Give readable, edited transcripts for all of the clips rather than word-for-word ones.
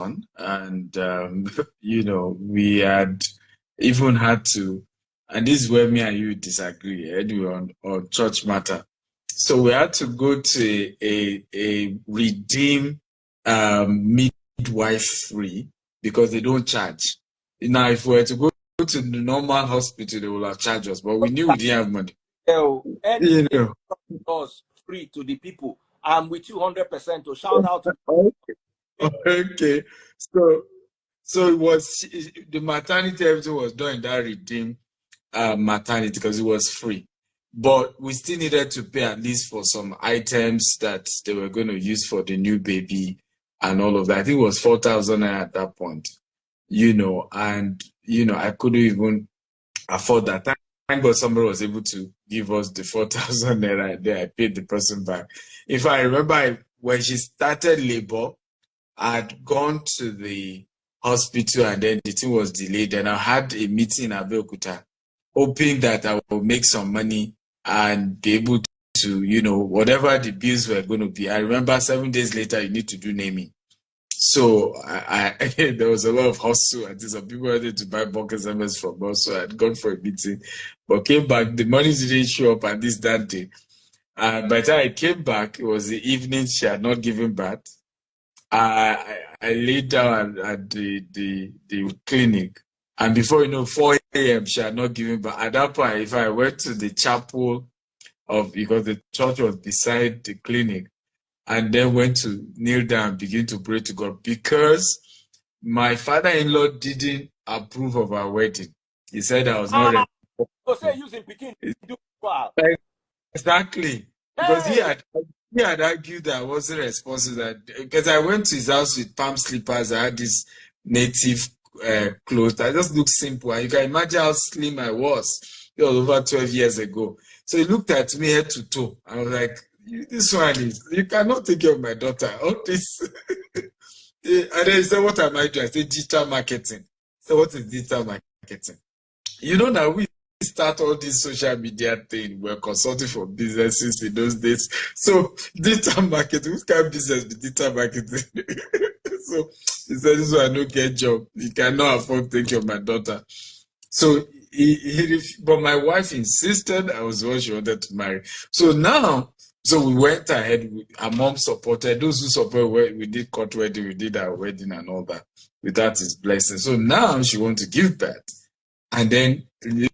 and we had even had to, and this is where me and you disagree anyway on church matter. So we had to go to a redeem midwife free because they don't charge. Now, if we were to go to the normal hospital, they will have charged us, but we knew we didn't have money. And it was free to the people. I'm with you 100%. To shout out. Okay. So it was the maternity, everything was done in that redeem maternity because it was free. But we still needed to pay at least for some items that they were going to use for the new baby and all of that. I think it was 4,000 at that point, and I couldn't even afford that. Thank God somebody was able to give us the 4,000 naira, and then I paid the person back. If I remember, when she started labor, I'd gone to the hospital and then the thing was delayed. And I had a meeting in Abeokuta, hoping that I would make some money and be able to, whatever the bills were going to be. I remember 7 days later, you need to do naming. So there was a lot of hustle. I think some people wanted to buy bulk SMS from us. So I'd gone for a meeting, but came back. The money didn't show up at that day. By the time I came back, it was the evening. She had not given birth. I laid down at the clinic, and before 4 a.m. she had not given birth. At that point, if I went to the chapel because the church was beside the clinic, and then went to kneel down and begin to pray to God, because my father-in-law didn't approve of our wedding. He said I was not ready. Exactly. Because he had argued that I wasn't responsible. Because I went to his house with palm slippers. I had this native clothes. I just looked simple. And you can imagine how slim I was. It was over 12 years ago. So he looked at me head to toe. I was like, this one is, you cannot take care of my daughter. All this. And then he said, what am I doing? I said, digital marketing. So what is digital marketing? Now we start all this social media thing. We're consulting for businesses in those days. So digital marketing, which kind of business be digital marketing? So he said, this one no get job. He cannot afford to take care of my daughter. So but my wife insisted I was the one she wanted to marry. So we went ahead. Our mom supported. Those who supported, we did court wedding, we did our wedding and all that without his blessing. So now she wants to give birth. And then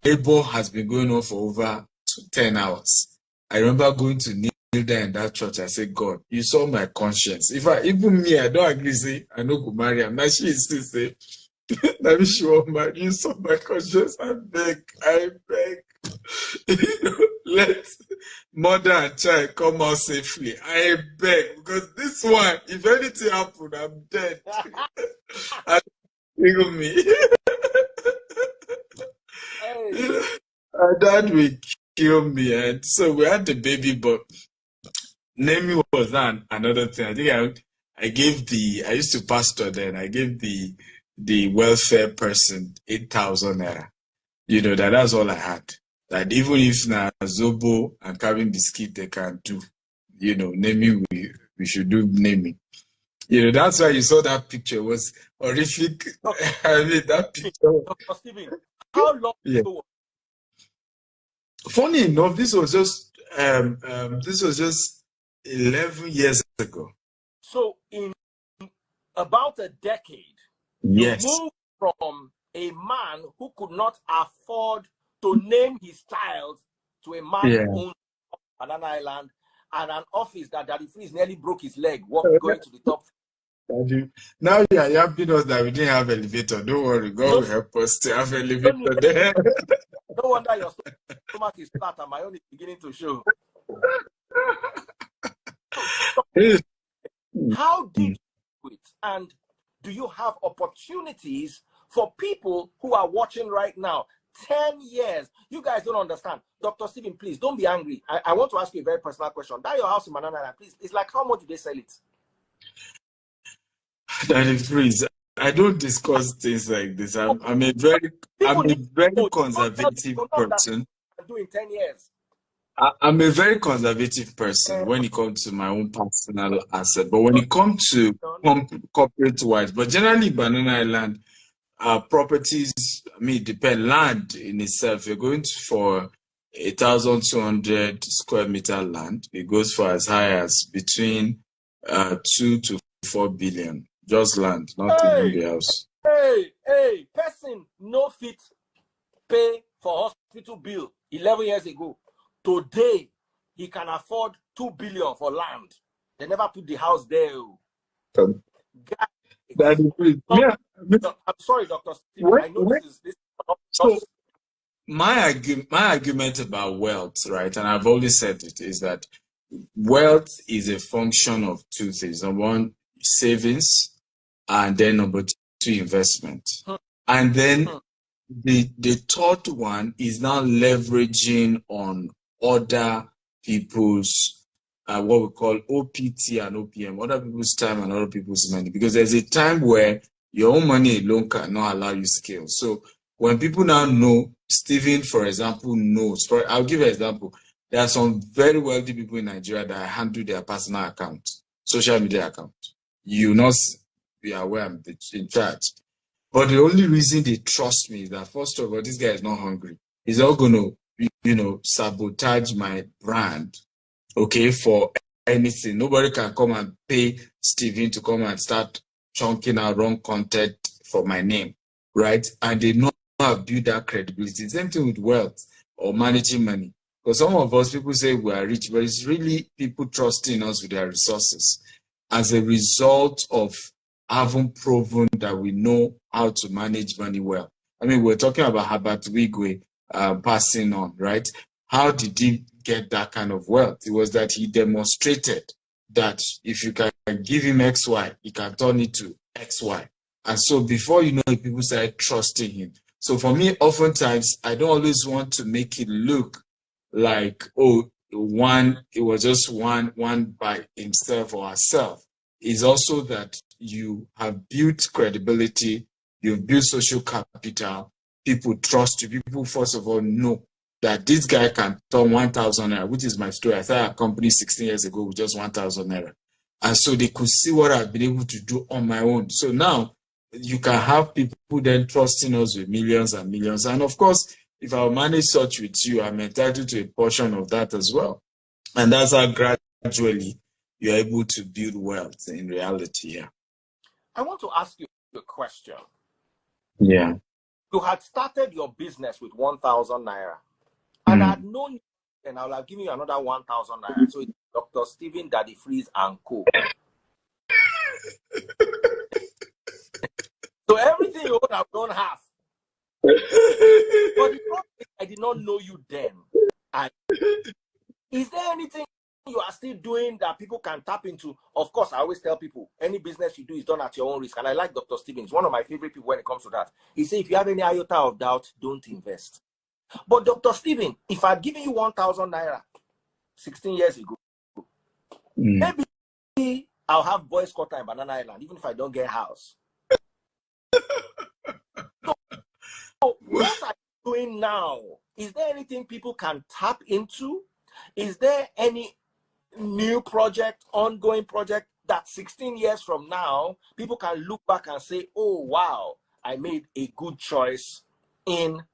labor has been going on for over 10 hours. I remember going to kneel there in that church. I said, God, you saw my conscience. Even me, I don't agree, say, I know go marry him. Now she still say, let me show my, you saw my conscience. I beg. Let mother and child come out safely. I beg. Because this one, if anything happened, I'm dead. Even me. That will kill me. And so we had the baby, but naming was not another thing. I think I used to pastor then. I gave the welfare person 8,000 naira. That's all I had. That even if na Zobo and carving biscuit they can do, naming we should do naming. That's why you saw that picture. It was horrific. I mean, that picture. Stephen, how long ago? Funny enough, this was just 11 years ago. So in about a decade, yes, you moved from a man who could not afford to name his child to a man who owned an island and an office that Daddy Freeze nearly broke his leg going to the top. Now you are helping us that we didn't have elevator. Don't worry, God will help us to have elevator there. No wonder your stomach is flat and my own is beginning to show. How did you do it? And do you have opportunities for people who are watching right now? 10 years. You guys don't understand. Dr. Stephen, please don't be angry. I want to ask you a very personal question. That your house in Manana, please. It's like, how much do they sell it? Daddy Freeze, I don't discuss things like this. I'm a very conservative person. Do in 10 years. I'm a very conservative person when it comes to my own personal asset, but when it comes to corporate wise, but generally Banana Island, properties, I mean, depend land in itself. You're going for 1,200 square meter land. It goes for as high as between 2 to 4 billion. Just land, not even the house. Person no fit pay for hospital bill 11 years ago. Today, he can afford 2 billion for land. They never put the house there. That is, yeah. I'm sorry, Dr. Stephen. I know this is so my argument about wealth, right? And I've always said it, is that wealth is a function of two things. Number one, savings, and then number two, investment. And then the third one is now leveraging on other people's what we call OPT and OPM, other people's time and other people's money, because there's a time where your own money alone cannot allow you scale. So when people now know, Stephen, for example, knows, I'll give an example. There are some very wealthy people in Nigeria that handle their personal account, social media account. You not be aware I'm in charge. But the only reason they trust me is that, first of all, this guy is not hungry. He's not going to, sabotage my brand, okay, for anything. Nobody can come and pay Stephen to come and start chunking out wrong content for my name, right? And they know how to build that credibility. Same thing with wealth or managing money. Because some of us, people say we are rich, but it's really people trusting us with their resources as a result of having proven that we know how to manage money well. I mean, we're talking about Herbert Wigwe passing on, right? How did he get that kind of wealth? It was that he demonstrated that if you can give him XY, he can turn it to XY. And so before you know it, people started trusting him. So for me, oftentimes, I don't always want to make it look like, oh, it was just one by himself or herself. It's also that you have built credibility, you've built social capital, people trust you, people first of all know that this guy can turn 1,000 naira, which is my story. I started a company 16 years ago with just 1,000 naira. And so they could see what I've been able to do on my own. So now you can have people then trusting us with millions and millions. And of course, if I manage such with you, I'm entitled to a portion of that as well. And that's how gradually you're able to build wealth in reality. Yeah. I want to ask you a question. Yeah. You had started your business with 1,000 naira. And I had known you, and I'll have given you another 1,000 naira. So it's Dr. Stephen Daddy Freeze and Co. So everything you own, I've done half. But the problem is, I did not know you then. Is there anything you are still doing that people can tap into? Of course, I always tell people, any business you do is done at your own risk. And I like Dr. Stephen. He's one of my favorite people when it comes to that. He says, if you have any iota of doubt, don't invest. But Dr. Stephen, if I'd given you 1,000 naira 16 years ago, maybe I'll have boys quarter in Banana Island, even if I don't get a house. So what are you doing now? Is there anything people can tap into? Is there any new project, ongoing project that 16 years from now, people can look back and say, oh, wow, I made a good choice in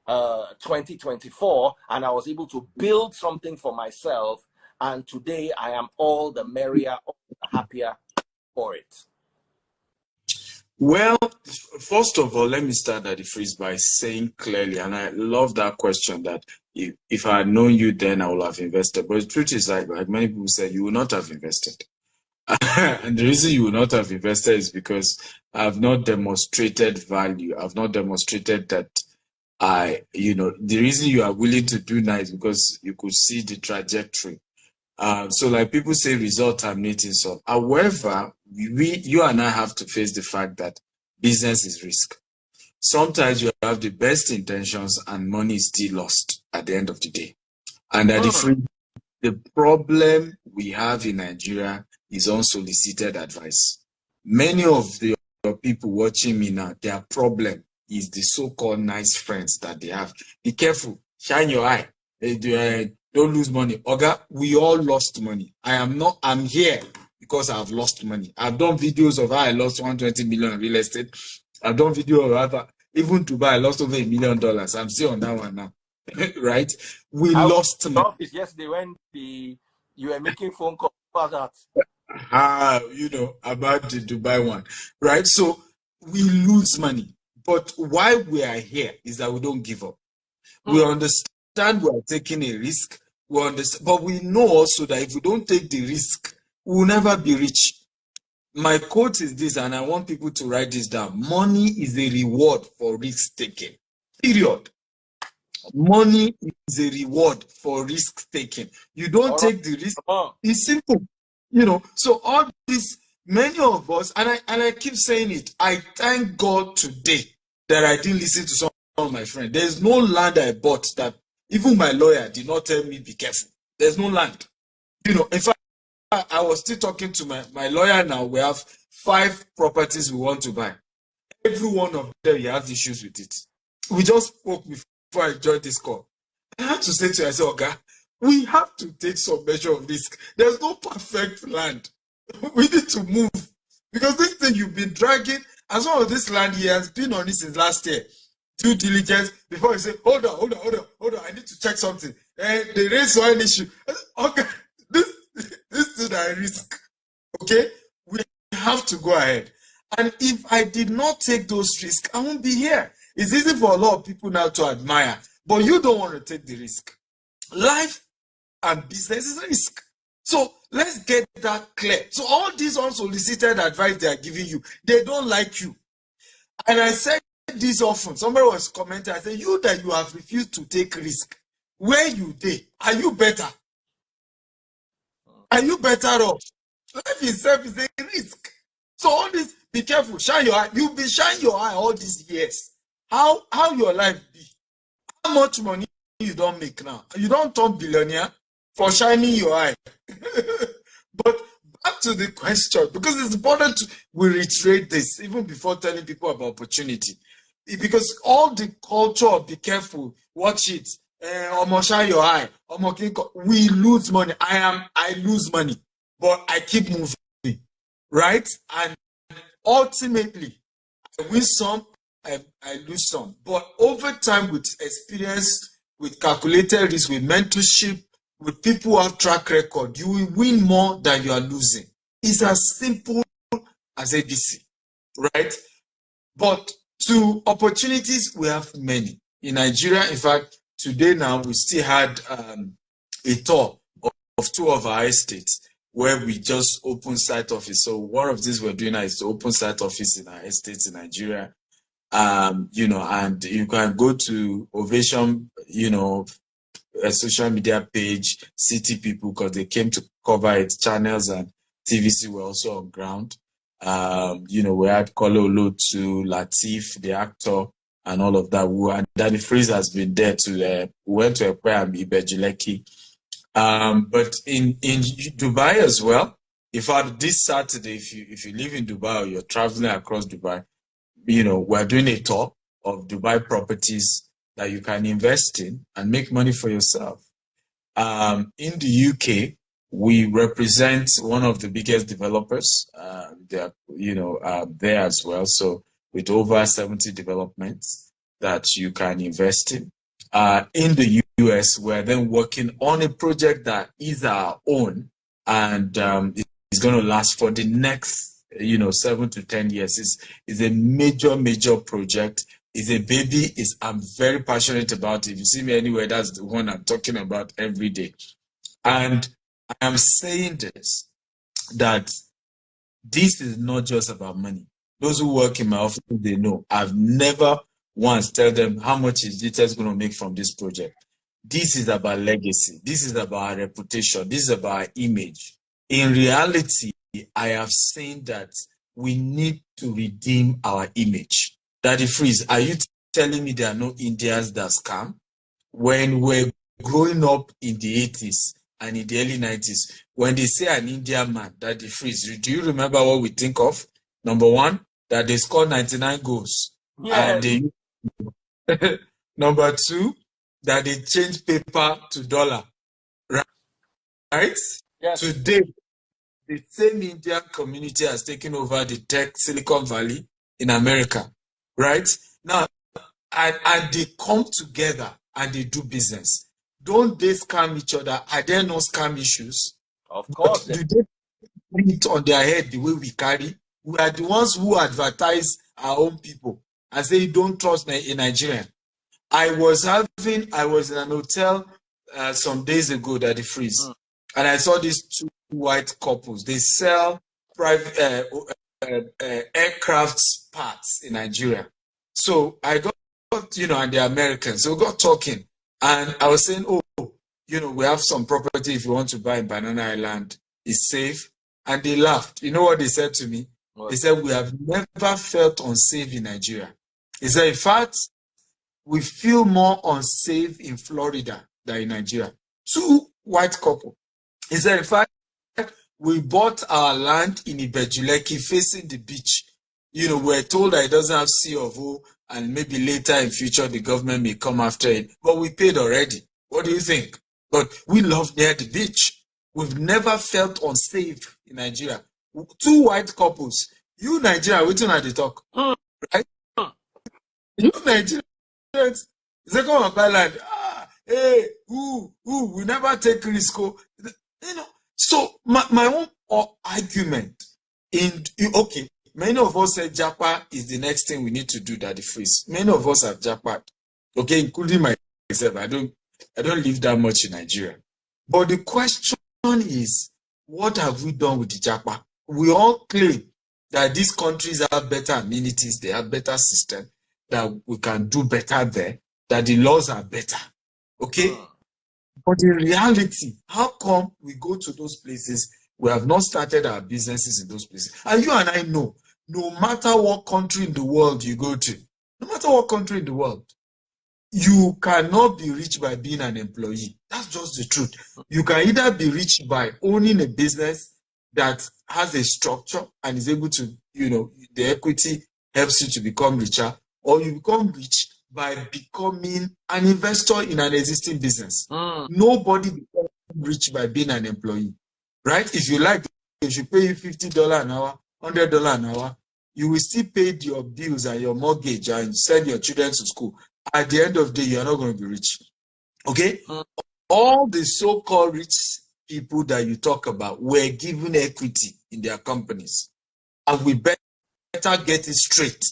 2024, and I was able to build something for myself, and today I am all the merrier, all the happier for it? Well, first of all, let me start at the freeze by saying clearly, and I love that question, that if I had known you then, I would have invested. But the truth is, like many people said, you will not have invested. And the reason you will not have invested is because I have not demonstrated value. I've not demonstrated that the reason you are willing to do now is because you could see the trajectory. So like people say, result terminating some. However, you and I have to face the fact that business is risk. Sometimes you have the best intentions and money is still lost at the end of the day. And at the problem we have in Nigeria is unsolicited advice. Many of the people watching me now, their problem is the so-called nice friends that they have. Be careful, shine your eye. Don't don't lose money. Oga, we all lost money. I'm here because I've lost money. I've done videos of how I lost 120 million in real estate. I've done video of how even Dubai, I lost over $1 million. I'm still on that one now. Right? We lost money. Office yesterday when you were making phone calls about that. About the Dubai one. Right? So we lose money. But why we are here is that we don't give up. We understand we are taking a risk. We understand, but we know also that if we don't take the risk, we will never be rich. My quote is this, and I want people to write this down. Money is a reward for risk taking. Period. Money is a reward for risk taking. You don't take the risk. It's simple. So all this, many of us, and I keep saying it, I thank God today that I didn't listen to some of my friends. There's no land I bought that even my lawyer did not tell me be careful. There's no land. In fact, I was still talking to my lawyer now. We have 5 properties we want to buy. Every one of them, he has issues with it. We just spoke before I joined this call. I had to say to myself, okay, we have to take some measure of risk. There's no perfect land. We need to move. Because this thing you've been dragging, as well as this land, he has been on it since last year. Due diligence, before you say, hold on, I need to check something. And they raise one issue. Okay, this is a risk. Okay, we have to go ahead. And if I did not take those risks, I won't be here. It's easy for a lot of people now to admire, but you don't want to take the risk. Life and business is risk. So let's get that clear. So all these unsolicited advice they are giving you, they don't like you. And I said this often. Somebody was commenting, I said, you that you have refused to take risk, where you did, are you better? Are you better off? Life itself is a risk. So all this, be careful, shine your eye. You've been shining your eye all these years. How your life be? How much money you don't make now? You don't turn billionaire for shining your eye. But back to the question, because it's important we reiterate this even before telling people about opportunity. Because all the culture of be careful, watch it, shine your eye, we lose money. I lose money, but I keep moving, right? And ultimately, I win some, I lose some. But over time, with experience, with calculated risk, with mentorship, with people who have track record, you will win more than you are losing. It's as simple as ABC, right? But to opportunities, we have many. In Nigeria, in fact, today now, we still had a tour of 2 of our estates where we just opened site office. So one of these we're doing now is to open site office in our estates in Nigeria. And you can go to Ovation, a social media page, City People, because they came to cover it. Channels and TVC were also on ground. We had Kololo to Latif, the actor, and all of that. And Danny Freeze has been there to, we went to Ekpe and Ibejuleki. But in Dubai as well, in fact, this Saturday, if you live in Dubai or you're traveling across Dubai, we're doing a tour of Dubai properties that you can invest in and make money for yourself. In the UK, we represent one of the biggest developers there as well. So with over 70 developments that you can invest in. In the US, we're then working on a project that is our own, and it's going to last for the next 7 to 10 years. It's a major project. It's a baby. I'm very passionate about it. If you see me anywhere, that's the one I'm talking about every day. And I am saying this, that this is not just about money. Those who work in my office, they know. I've never once tell them how much is GTS going to make from this project. This is about legacy. This is about our reputation. This is about our image. In reality, I have seen that we need to redeem our image. Daddy Freeze, are you telling me there are no Indians that scam? When we're growing up in the 80s and in the early 90s, when they say an Indian man, Daddy Freeze, do you remember what we think of? Number one, that they score 99 goals. Yes. And they Number two, that they change paper to dollar. right? Yes. Today, the same Indian community has taken over the tech Silicon Valley in America, right? Now, and they come together and they do business. Don't they scam each other? Are there no scam issues? Of But course. do they put it on their head the way we carry? We are the ones who advertise our own people and say, don't trust a Nigerian. I was in an hotel some days ago that they freeze, and I saw these two white couples. They sell private aircraft parts in Nigeria. So I got, and they're Americans. So we got talking, and I was saying, oh, we have some property if you want to buy in Banana Island. It's safe. And they laughed. You know what they said to me? What? They said, we have never felt unsafe in Nigeria. He said, in fact, we feel more unsafe in Florida than in Nigeria. Two white couple. He said, in fact, we bought our land in Ibejuleki facing the beach. We're told that it doesn't have C of O, and maybe later in future the government may come after it. But we paid already. What do you think? But we love near the beach. We've never felt unsafe in Nigeria. Two white couples. You Nigeria, waiting at the talk. Right? You Nigeria. They come and buy land. Hey, we never take risk. So my own argument okay, many of us said Japa is the next thing we need to do that the freeze. Many of us have Japa, okay, including myself. I don't live that much in Nigeria. But the question is, what have we done with the Japa? We all claim that these countries have better amenities, they have better system, that we can do better there, that the laws are better. Okay? But in reality, how come we go to those places, we have not started our businesses in those places? And you and I know, no matter what country in the world you go to, no matter what country in the world, you cannot be rich by being an employee. That's just the truth. You can either be rich by owning a business that has a structure and is able to, the equity helps you to become richer, or you become rich by becoming an investor in an existing business. Nobody becomes rich by being an employee, right? If you like, they should pay you $50 an hour, $100 an hour, you will still pay your bills and your mortgage and send your children to school. At the end of the day, you are not going to be rich. Okay? All the so-called rich people that you talk about were given equity in their companies. And we better get it straight.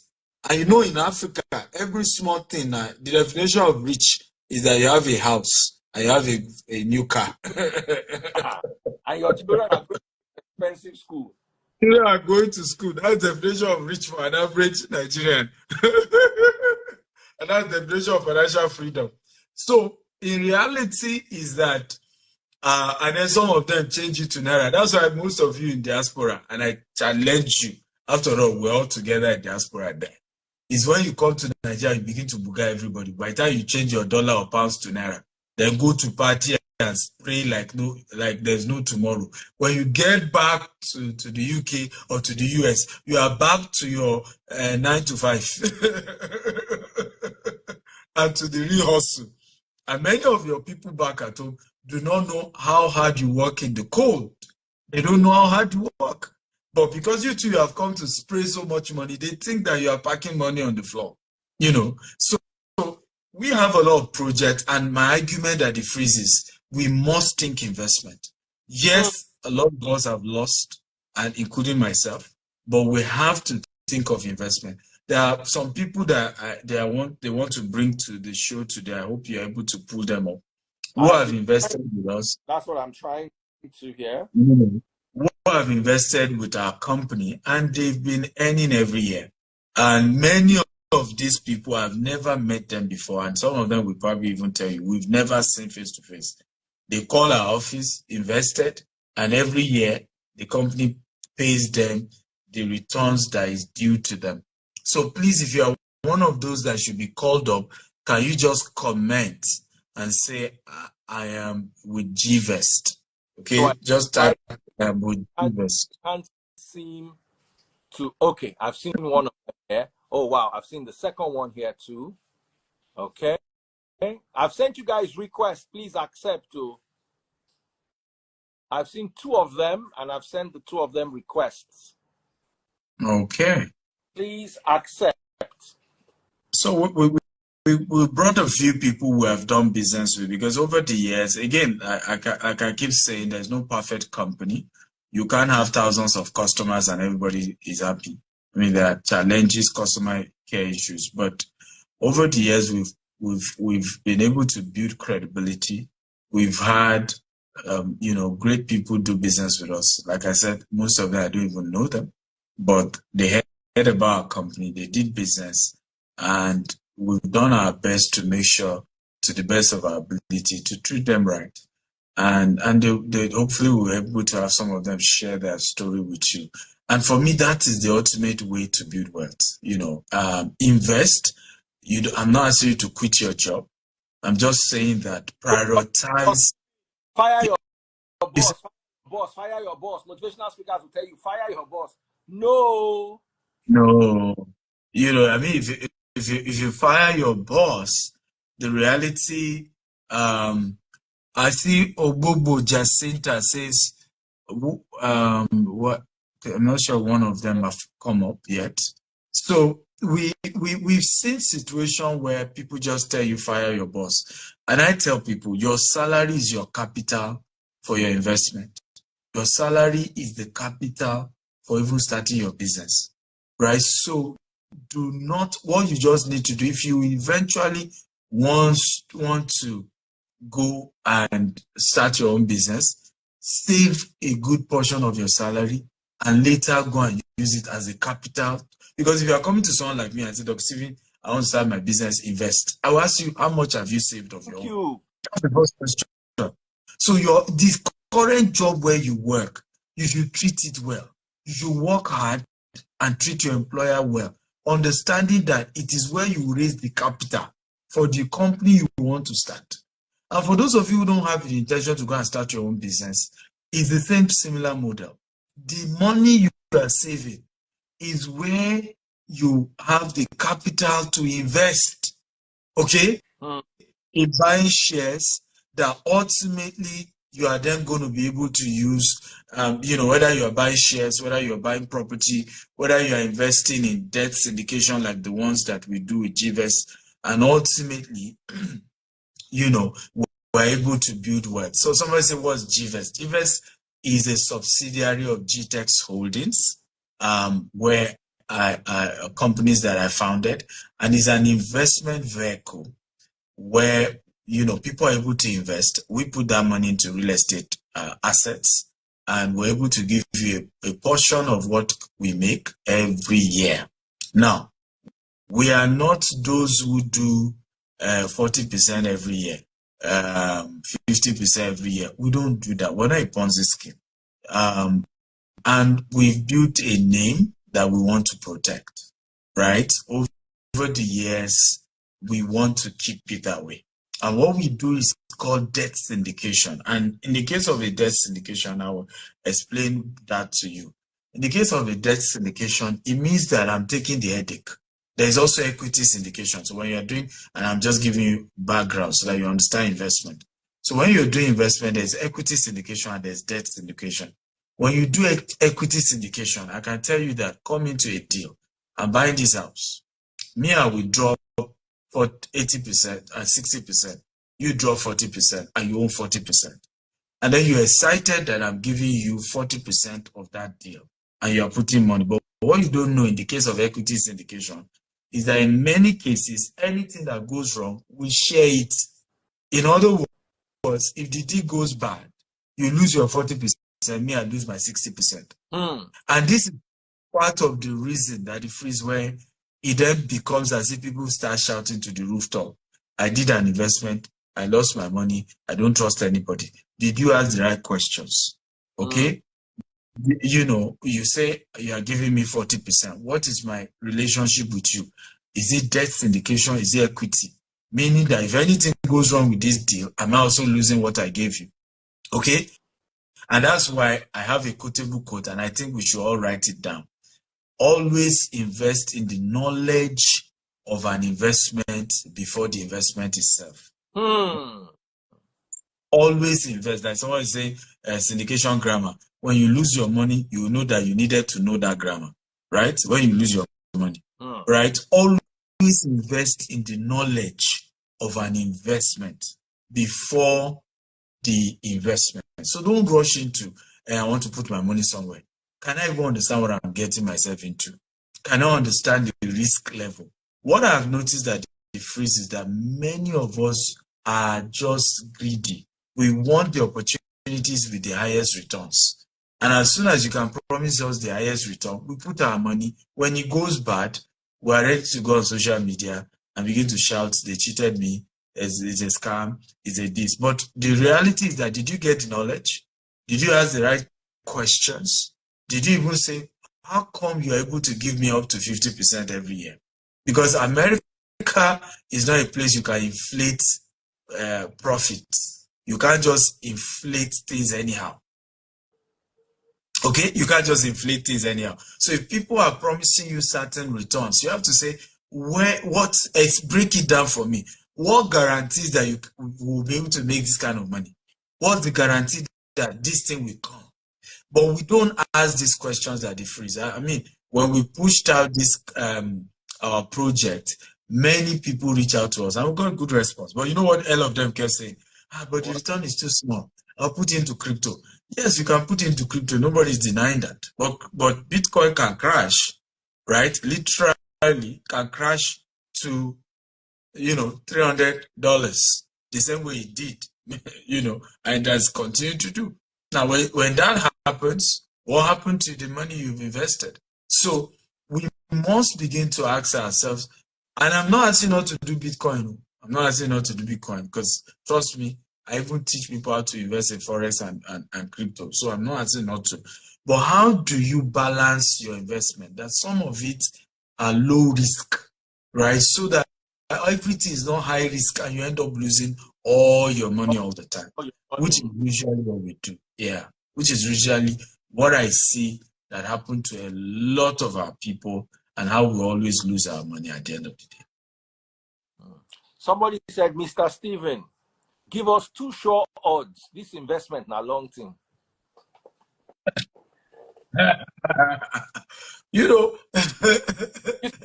And in Africa, every small thing, the definition of rich is that you have a house and you have a new car. And your children are going to expensive school. Children are going to school. That's the definition of rich for an average Nigerian. And that's the definition of financial freedom. So, in reality, is that, and then some of them change it to Naira. That's why most of you in diaspora, and I challenge you, after all, we're all together in diaspora there, is when you come to Nigeria, you begin to buga everybody. By the time you change your dollar or pounds to Naira, then go to party and spray like there's no tomorrow. When you get back to the UK or to the US, you are back to your 9 to 5 and to the real hustle. And many of your people back at home do not know how hard you work in the cold. They don't know how hard you work. But because you two have come to spray so much money, they think that you are packing money on the floor. So we have a lot of projects, and my argument that the freeze is, we must think investment. Yes, a lot of us have lost, and including myself, but we have to think of investment. There are some people that they want to bring to the show today. I hope you're able to pull them up. Who have invested with us? That's what I'm trying to hear. Who have invested with our company, and they've been earning every year. And many of these people, I've never met them before, and some of them will probably even tell you, we've never seen face to face. They call our office, invested, and every year the company pays them the returns that is due to them. So please, if you are one of those that should be called up, can you just comment and say, I am with GVest? Okay, so just type with GVest. Can't seem to. Okay, I've seen one of them here. Oh wow, I've seen the second one here too. Okay, I've sent you guys requests. Please accept too. I've seen 2 of them, and I've sent the 2 of them requests. Okay. Please accept. So we brought a few people who have done business with, because over the years, again, like I keep saying, there's no perfect company. You can't have thousands of customers and everybody is happy. I mean, there are challenges, customer care issues, but over the years, we've been able to build credibility. We've had, great people do business with us. Like I said, most of them, I don't even know them, but they heard about our company, they did business, and we've done our best to make sure, to the best of our ability, to treat them right. And they hopefully will be able to have some of them share their story with you. And for me, that is the ultimate way to build wealth. Invest. I'm not asking you to quit your job. I'm just saying that prioritize. Fire your boss. Fire your boss. Motivational speakers will tell you, fire your boss. No. I mean, if you fire your boss, the reality, I see Obobo Jacinta says, what? I'm not sure one of them have come up yet. So we've seen situation where people just tell you fire your boss, and I tell people your salary is your capital for your investment. Your salary is the capital for even starting your business, right? So do not, what you just need to do, if you eventually want to go and start your own business, save a good portion of your salary and later go and use it as a capital. Because if you are coming to someone like me and say, Dr. Stephen, I want to start my business, invest, I will ask you, how much have you saved of your own? That's the first question. So this current job where you work, you should treat it well. You should work hard and treat your employer well, understanding that it is where you raise the capital for the company you want to start. And for those of you who don't have the intention to go and start your own business, it's the same similar model. The money you are saving is where you have the capital to invest, okay? In buying shares that ultimately you are then going to be able to use, whether you are buying shares, whether you are buying property, whether you are investing in debt syndication like the ones that we do with GVest, and ultimately, we're able to build wealth. So somebody say, what's GVest? GVest is a subsidiary of GTEx Holdings, where companies that I founded, and is an investment vehicle where people are able to invest. We put that money into real estate assets, and we're able to give you a portion of what we make every year. Now, we are not those who do 40% every year, 50% every year. We don't do that. We're not a Ponzi scheme. And we've built a name that we want to protect, right? Over the years, we want to keep it that way. And what we do is called debt syndication. And in the case of a debt syndication, I will explain that to you. In the case of a debt syndication, it means that I'm taking the headache. There's also equity syndication. So when you're doing, and I'm just giving you background so that you understand investment. So when you're doing investment, there's equity syndication and there's debt syndication. When you do equity syndication, I can tell you that come into a deal, I'm buying this house. Me, I will draw for 80% and 60%. You draw 40% and you own 40%. And then you're excited that I'm giving you 40% of that deal and you're putting money. But what you don't know in the case of equity syndication is that in many cases, anything that goes wrong, we share it. In other words, if the deal goes bad, you lose your 40%, me, I lose my 60%. And this is part of the reason that the freeze where it then becomes as if people start shouting to the rooftop, I did an investment, I lost my money, I don't trust anybody. Did you ask the right questions? Okay? You say you are giving me 40%. What is my relationship with you? Is it debt syndication? Is it equity? Meaning that if anything goes wrong with this deal, I'm also losing what I gave you. Okay? And that's why I have a quotable quote, and I think we should all write it down. Always invest in the knowledge of an investment before the investment itself. Always invest. Like someone is saying, syndication grammar. When you lose your money, you know that you needed to know that grammar, right? When you lose your money, right? Always invest in the knowledge of an investment before the investment. So don't rush into, I want to put my money somewhere. Can I even understand what I'm getting myself into? Can I understand the risk level? What I've noticed that the freeze is that many of us are just greedy. We want the opportunities with the highest returns. And as soon as you can promise us the highest return, we put our money. When it goes bad, we're ready to go on social media and begin to shout, they cheated me, it's a scam, it's a this. But the reality is that, did you get the knowledge? Did you ask the right questions? Did you even say, how come you're able to give me up to 50% every year? Because America is not a place you can inflate profits. You can't just inflate things anyhow. Okay, you can't just inflate things anyhow. So if people are promising you certain returns, you have to say, break it down for me. What guarantees that you will be able to make this kind of money? What's the guarantee that this thing will come? But we don't ask these questions at the freeze. I mean, when we pushed out this our project, many people reach out to us and we got a good response. But you know what all of them kept saying? But the return is too small. I'll put it into crypto. Yes, you can put it into crypto. Nobody's denying that. But Bitcoin can crash, right? Literally can crash to, $300 the same way it did, and has continued to do. Now, when that happens, what happened to the money you've invested? So we must begin to ask ourselves, and I'm not asking not to do Bitcoin. I'm not asking not to do Bitcoin because, trust me, I even teach people how to invest in Forex and crypto. So I'm not asking not to. But how do you balance your investment? That some of it are low risk, right? So that everything is not high risk and you end up losing all your money all the time, which is usually what we do. Yeah, which is usually what I see that happen to a lot of our people and how we always lose our money at the end of the day. Somebody said, Mr. Stephen, give us 2 sure odds. This investment na long thing.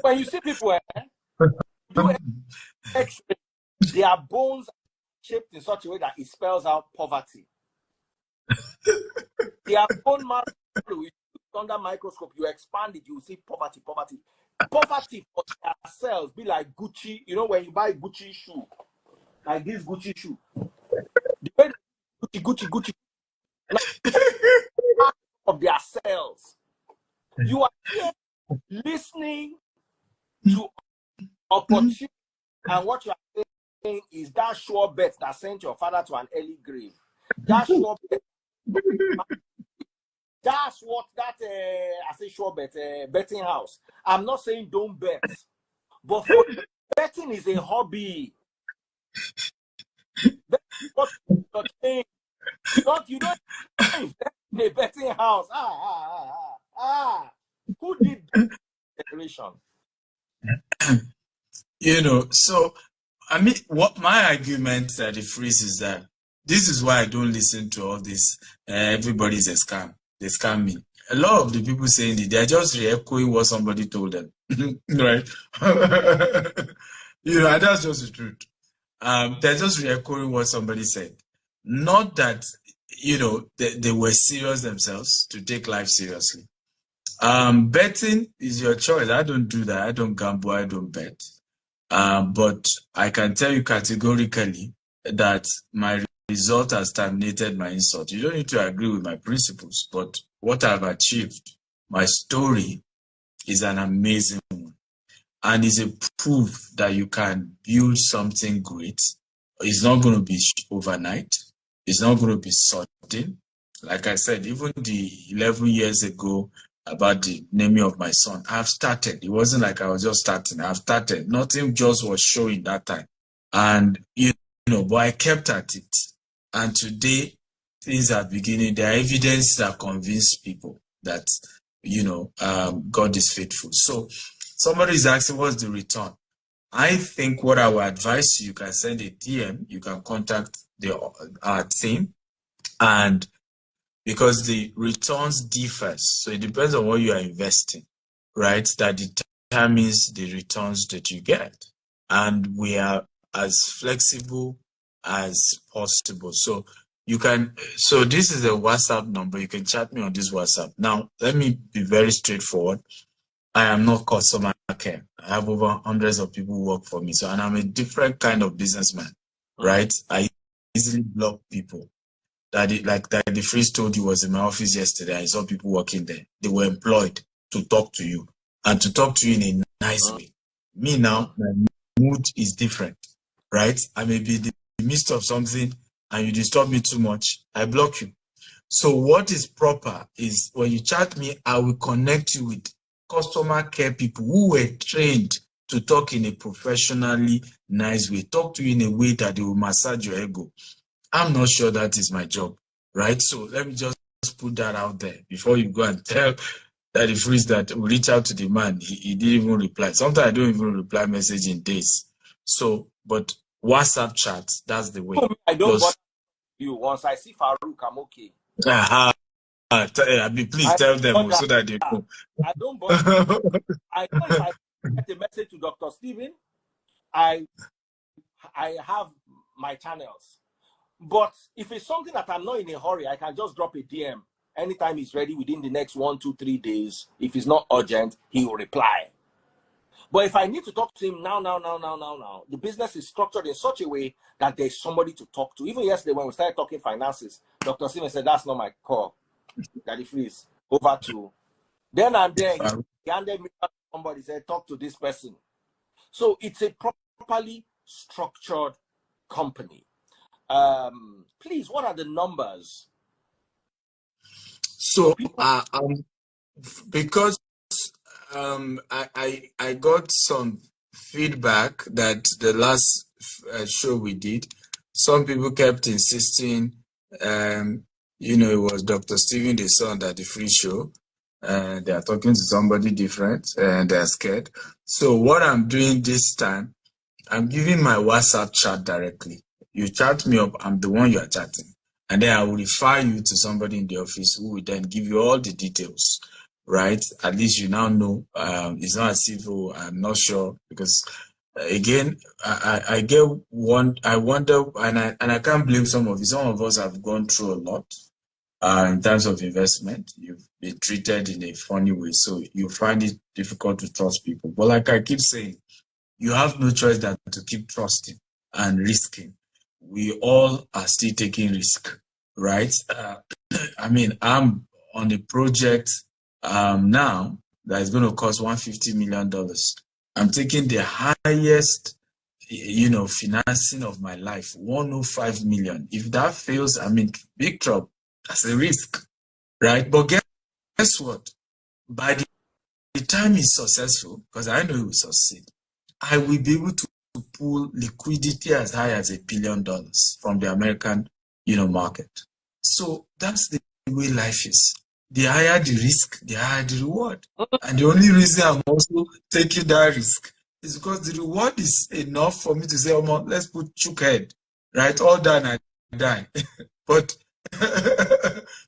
When you see people do X-ray, their bones are shaped in such a way that it spells out poverty. Their bone marrow, under microscope, you expand it, you see poverty. Poverty for their cells be like Gucci. You know, when you buy Gucci shoe, like this Gucci shoe, the way Gucci of their cells. You are here listening to opportunity, and what you are saying is that sure bet that sent your father to an early grave. That sure bet. That's what I say sure bet, betting house. I'm not saying don't bet, but for betting is a hobby. What you don't invest in a betting house. Who did that declaration? So I mean, what my argument that the freeze is that this is why I don't listen to all this. Everybody's a scam. They scam me. A lot of the people saying it, they're just re-echoing what somebody told them, right? That's just the truth. They're just re-echoing what somebody said. Not that, they were serious themselves to take life seriously. Betting is your choice. I don't do that. I don't gamble. I don't bet. But I can tell you categorically that my result has terminated my insult. You don't need to agree with my principles, but what I've achieved, my story, is an amazing one. And is a proof that you can build something great. It's not going to be overnight. It's not going to be sudden. Like I said, even the 11 years ago about the naming of my son, I've started. It wasn't like I was just starting. I've started. Nothing just was showing that time. And, but I kept at it. And today, things are beginning. There are evidence that convince people that, God is faithful. So somebody is asking, what's the return? I think what I would advise you can send a DM. You can contact our team, and because the returns differs, so it depends on what you are investing, right? That determines the returns that you get, and we are as flexible as possible. So you can, so this is a WhatsApp number. You can chat me on this WhatsApp. Now, let me be very straightforward. I am not customer care. I have over hundreds of people who work for me. So, and I'm a different kind of businessman, right? I easily block people. Like the Freeze told you was in my office yesterday. I saw people working there. They were employed to talk to you and to talk to you in a nice way. Me now, my mood is different, right? I may be in the midst of something and you disturb me too much, I block you. So what is proper is when you chat me, I will connect you with customer care people who were trained to talk in a professionally nice way, talk to you in a way that they will massage your ego. I'm not sure that is my job, right? So let me just put that out there before you go and tell Daddy Freeze that we reach out to the man. He didn't even reply. Sometimes I don't even reply message in days. So, but WhatsApp chats, that's the way. I don't bother you. Once I see Farouk, I'm okay. Please tell them so that they know. I don't bother. I know if I get a message to Dr. Stephen, I have my channels. But if it's something that I'm not in a hurry, I can just drop a DM anytime he's ready within the next 1, 2, 3 days. If it's not urgent, he will reply. But if I need to talk to him now, the business is structured in such a way that there's somebody to talk to. Even yesterday when we started talking finances, Dr. Stephen said, that's not my call. Daddy Freeze, over to. Then and there, he handed me somebody, said, talk to this person. So it's a properly structured company. Please, what are the numbers? So, because I got some feedback that the last show we did, some people kept insisting, you know, it was Dr. Stephen they saw that the free show. They are talking to somebody different and they're scared. So what I'm doing this time, I'm giving my WhatsApp chat directly. You chat me up, I'm the one you are chatting. And then I will refer you to somebody in the office who will then give you all the details, right? At least you now know. It's not as if I'm not sure, because again, I get one. I wonder, and I can't blame some of you. Some of us have gone through a lot in terms of investment. You've been treated in a funny way, so you find it difficult to trust people. But like I keep saying, you have no choice than to keep trusting and risking. We all are still taking risk, right? I mean, I'm on a project now that is going to cost $150 million. I'm taking the highest, you know, financing of my life, 105 million. If that fails, I mean, big trouble. That's a risk, right? But guess what? By the time it's successful, because I know it will succeed, I will be able to pull liquidity as high as $1 billion from the American, you know, market. So that's the way life is. The higher the risk, the higher the reward. And the only reason I'm also taking that risk is because the reward is enough for me to say, oh, let's put chook head, right? All done and die. But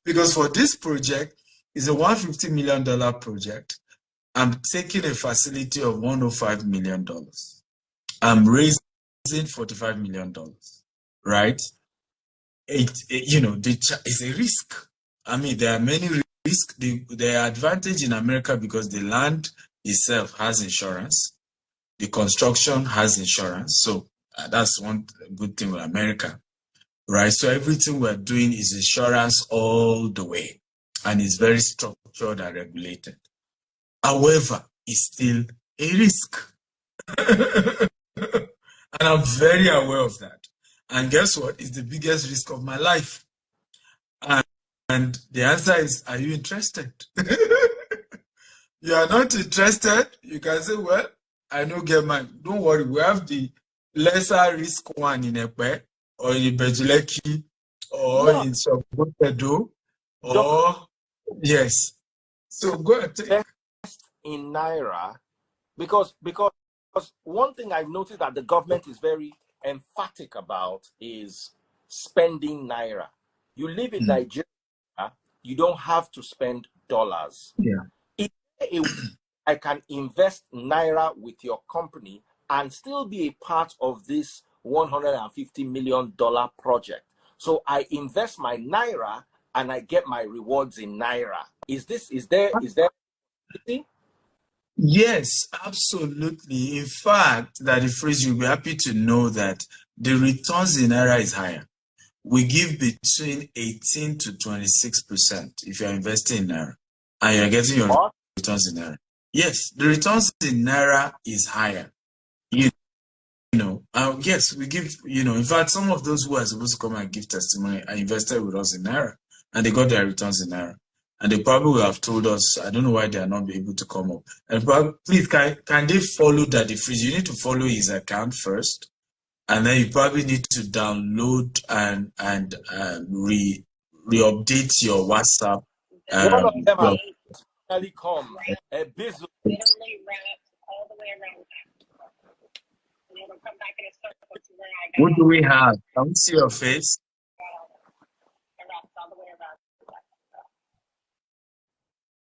because for this project, it's a $150 million project. I'm taking a facility of $105 million. I'm raising $45 million, right? You know, it's a risk. I mean, there are many risks. The advantage in America because the land itself has insurance, the construction has insurance. So that's one good thing with America, right? So everything we're doing is insurance all the way, and it's very structured and regulated. However, it's still a risk. And I'm very aware of that. And guess what? It's the biggest risk of my life. And the answer is, are you interested? You are not interested? You can say, well, I don't get mine. Don't worry. We have the lesser risk one in Epe or in Bejuleki or in Sobotedo or, yes. So go ahead. In Naira, because one thing I've noticed that the government is very emphatic about is spending naira. You live in Nigeria, you don't have to spend dollars. Yeah. Is there a way I can invest naira with your company and still be a part of this $150 million project? So I invest my naira and I get my rewards in naira. Is there? Yes, absolutely. In fact, that the phrase, you'll be happy to know that the returns in naira is higher. We give between 18 to 26% if you're investing in naira and you're getting your returns in naira. Yes, the returns in naira is higher. Yes, we give, in fact, some of those who are supposed to come and give testimony are invested with us in naira and they got their returns in naira. And they probably will have told us, I don't know why they are not able to come up. And probably, please, can they follow that freeze? You need to follow his account first. And then you probably need to download and re-update your WhatsApp. One of them has finally come. A business. Literally wrapped all the way around that. And it'll come back in a circle to where I got. What do we have? Can we see your face? I wrapped all the way around.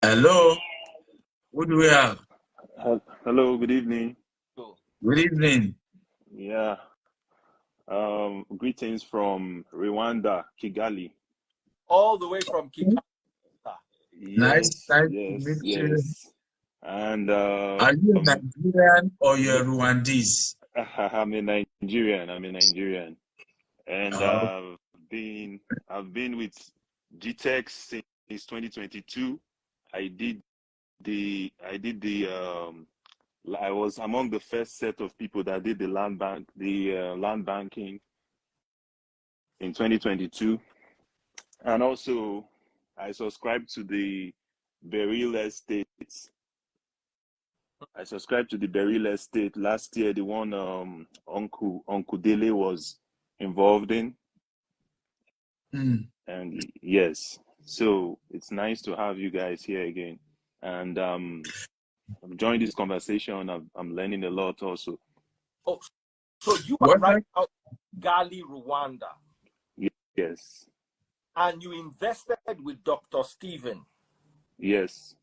Hello. What do we have? Hello, good evening. Good evening. Yeah. Greetings from Rwanda, Kigali. All the way from Kigali. Nice to meet you. And are you a Nigerian or you're Rwandese? I'm a Nigerian. And I've been with GTEx since 2022. I was among the first set of people that did the land banking in 2022. And also I subscribed to the Beryl Estate. Last year, the one Uncle Dele was involved in. And yes, so it's nice to have you guys here again. And I'm enjoying this conversation. I'm learning a lot also. Oh, so you are right now in Kigali, Rwanda. Yes. And you invested with Dr. Stephen. Yes.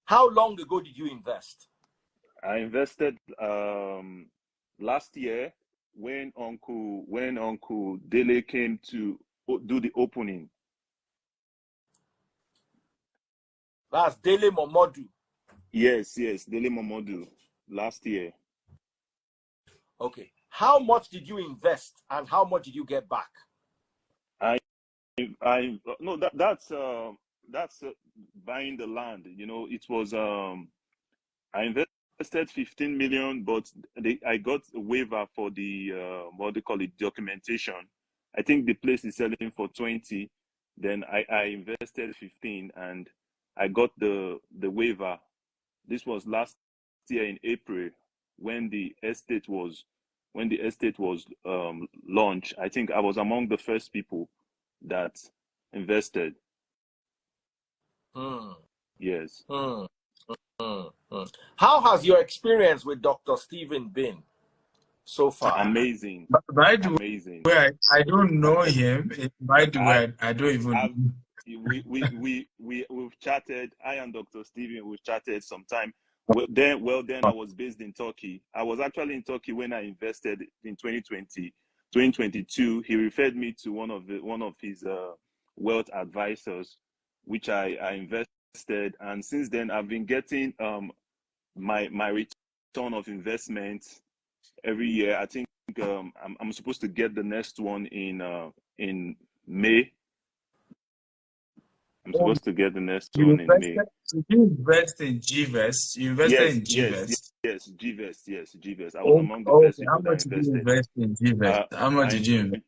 How long ago did you invest? I invested last year when Uncle Dele came to do the opening. That's Dele Momodu. Yes, Dele Momodu last year. Okay. How much did you invest and how much did you get back? That's buying the land. It was I invested 15 million, but I got a waiver for the what they call it, documentation. I think the place is selling for 20. Then I invested 15 and I got the waiver. This was last year in April when the estate was launched. I think I was among the first people that invested. Yes. How has your experience with Dr. Stephen been so far? Amazing. By the way, I don't know him. By the way, I don't even. We've chatted. I and Dr. Stephen, we've chatted sometime. Then I was based in Turkey. I was actually in Turkey when I invested in 2022. He referred me to one of his wealth advisors, which I invested, and since then I've been getting my return of investment every year. I think I'm supposed to get the next one in May. I'm supposed to get the next one in May. Did you invest in GVest? You invested in GVest? Yes, GVest. I was among the first people that invested. How much did you invest in GVest? How much did you invest?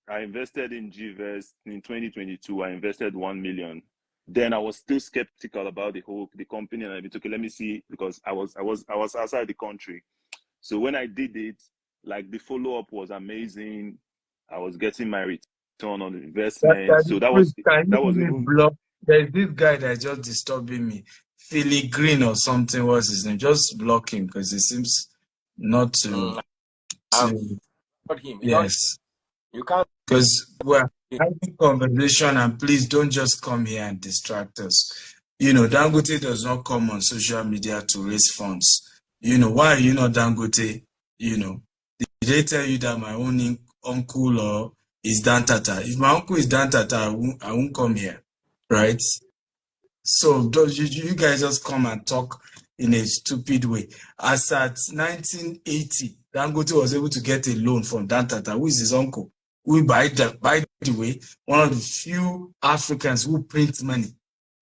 I invested in GVest in 2022. I invested 1 million. Then I was still skeptical about the company, and I took, let me see, because I was outside the country. So when I did it, like, the follow-up was amazing. I was getting my return on investment. So that was even block. There's this guy that's just disturbing me. Philly Green or something was his name. Just block him because he seems not to. I've heard him. Yes. You can't. Because we're having conversation, and please don't just come here and distract us. Dangote does not come on social media to raise funds. Why are you not Dangote? Did they tell you that my own uncle or is Dan Tata? If my uncle is Dan Tata, I won't come here, right? So you guys just come and talk in a stupid way. As at 1980, Dangote was able to get a loan from Dan Tata, who is his uncle. Who, by the way, one of the few Africans who print money.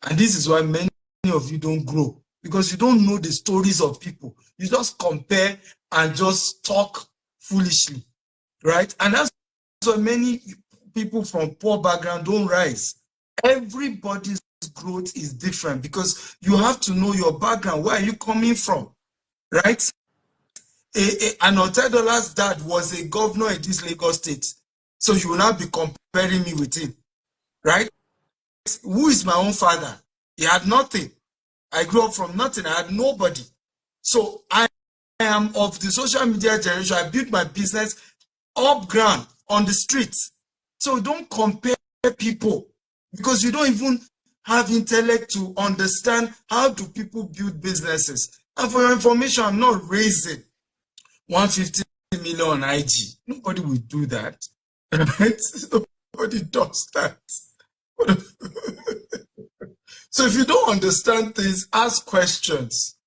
And this is why many of you don't grow, because you don't know the stories of people. You just compare and just talk foolishly, right? And that's why many people from poor background don't rise. Everybody's growth is different because you have to know your background. Where are you coming from, right? An Otedola's dad was a governor in this Lagos state, so you will not be comparing me with him, right? Who is my own father? He had nothing. I grew up from nothing. I had nobody. So I am of the social media generation. I built my business up ground on the streets. So don't compare people, because you don't even have intellect to understand how do people build businesses. And for your information, I'm not raising 150 million on IG. Nobody will do that. Right? Nobody does that. So if you don't understand things, ask questions,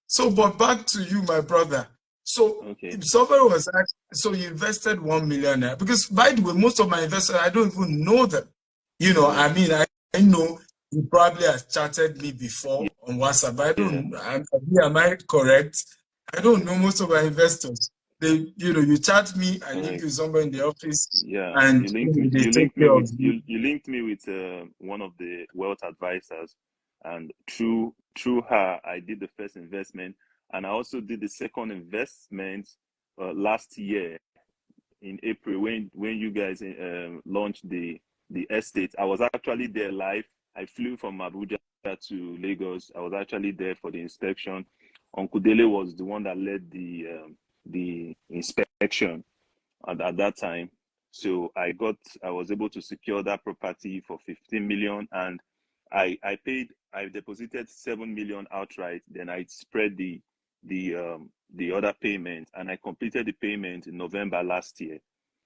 So, but back to you, my brother. So Okay. if somebody was asked, so you invested 1 million naira, because by the way, most of my investors, I don't even know them. I mean, I know you probably have chatted me before on WhatsApp. I don't, am I correct? I don't know most of my investors. They, you chat me, I link you somewhere in the office, and they take care of you. You linked me with one of the wealth advisors, and through her, I did the first investment, and I also did the second investment last year in April when you guys launched the estate. I was actually there live. I flew from Abuja to Lagos. I was actually there for the inspection. Uncle Dele was the one that led the inspection at that time. So I was able to secure that property for 15 million, and I deposited 7 million outright. Then I spread the other payment, and I completed the payment in November last year.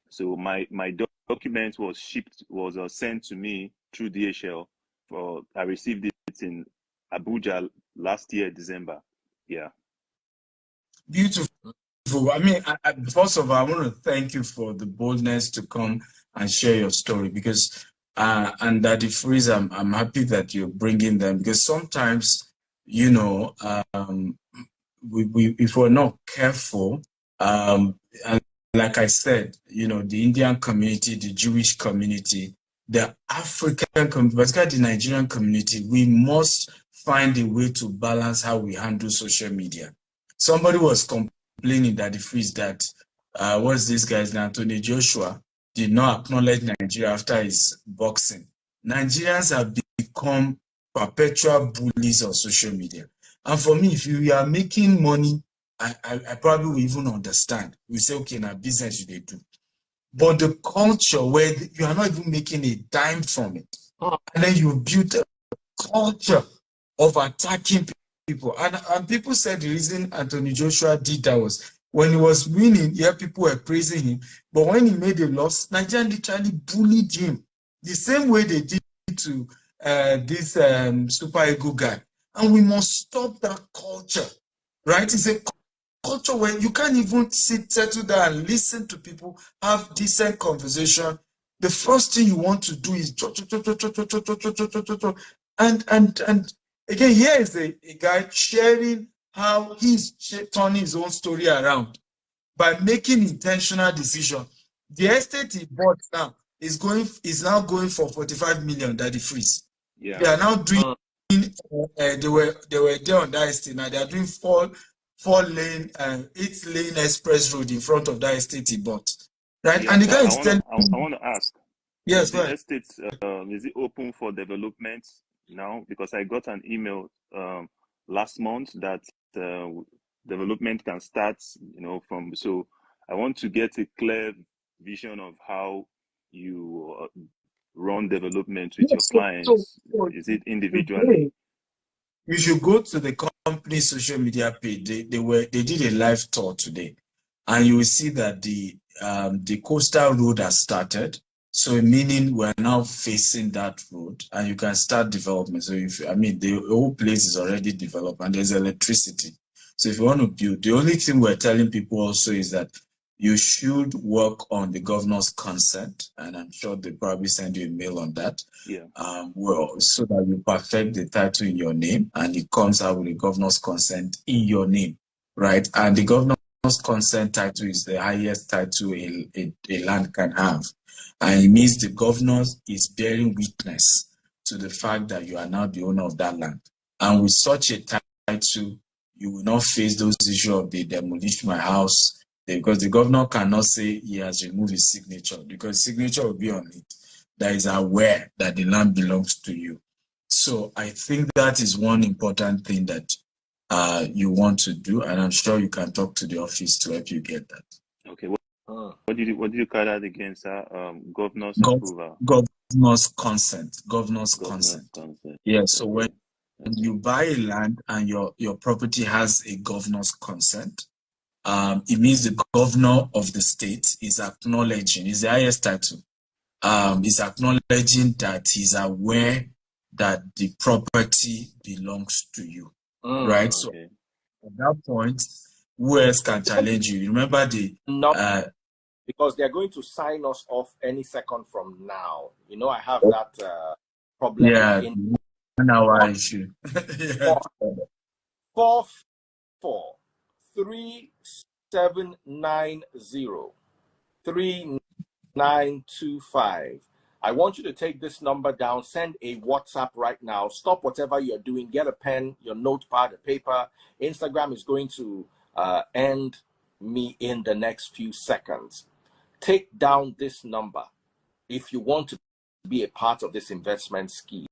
So my document was sent to me through DHL. I received it in Abuja last year, December. Yeah. Beautiful. I mean, first of all, I want to thank you for the boldness to come and share your story, because and that the freeze, I'm happy that you're bringing them, because sometimes, if we're not careful, and like I said, the Indian community, the Jewish community, the African community, particularly the Nigerian community, we must find a way to balance how we handle social media. Somebody was complaining that the freeze that what's this guy's name, Anthony Joshua, did not acknowledge Nigeria after his boxing. Nigerians have become perpetual bullies on social media. And for me, if you are making money, I probably will even understand. We say, okay, now business they do. But the culture where you are not even making a dime from it, and then you build a culture of attacking people. And people said the reason Anthony Joshua did that was when he was winning, people were praising him. But when he made a loss, Nigeria literally bullied him the same way they did to this super ego guy. And we must stop that culture, right? It's a culture where you can't even settle down and listen to people, have decent conversation. The first thing you want to do is and again, here is a guy sharing how he's turning his own story around by making intentional decision. The estate he bought now is now going for 45 million that he frees. Yeah. They are now doing they were there on that estate. Now they are doing 8-lane express road in front of that estate he bought. Right? Yeah, and the guy is telling I want to ask. Yes, the estate is it open for development now? Because I got an email last month that development can start, from. So I want to get a clear vision of how you run development with your Yes, clients? Is it individually? you should go to the company social media page. They did a live tour today, and you will see that the coastal road has started. So meaning we're now facing that road, and you can start development. So the whole place is already developed, and there's electricity. So if you want to build, the only thing we're telling people also is that you should work on the governor's consent, and I'm sure they probably send you a mail on that. Yeah. So that you perfect the title in your name, and it comes out with the governor's consent in your name, right? And the governor's consent title is the highest title a land can have, and it means the governor is bearing witness to the fact that you are now the owner of that land. And with such a title, you will not face those issues of the demolish my house, because the governor cannot say he has removed his signature, because signature will be on it that is aware that the land belongs to you. So I think that is one important thing that you want to do, and I'm sure you can talk to the office to help you get that. Okay. What did you call that again, sir? Governor's approval. Governor's consent. Governor's consent. Yeah. So okay. when you buy a land and your property has a governor's consent, it means the governor of the state is acknowledging, is the highest title, is acknowledging that he's aware that the property belongs to you, right? Okay. So at that point, who else can challenge you? Remember because they're going to sign us off any second from now. You know, I have that problem. Yeah, 1 hour issue. 447903925. I want you to take this number down, send a WhatsApp right now. Stop whatever you're doing, get a pen, your notepad, a paper. Instagram is going to end me in the next few seconds. Take down this number if you want to be a part of this investment scheme.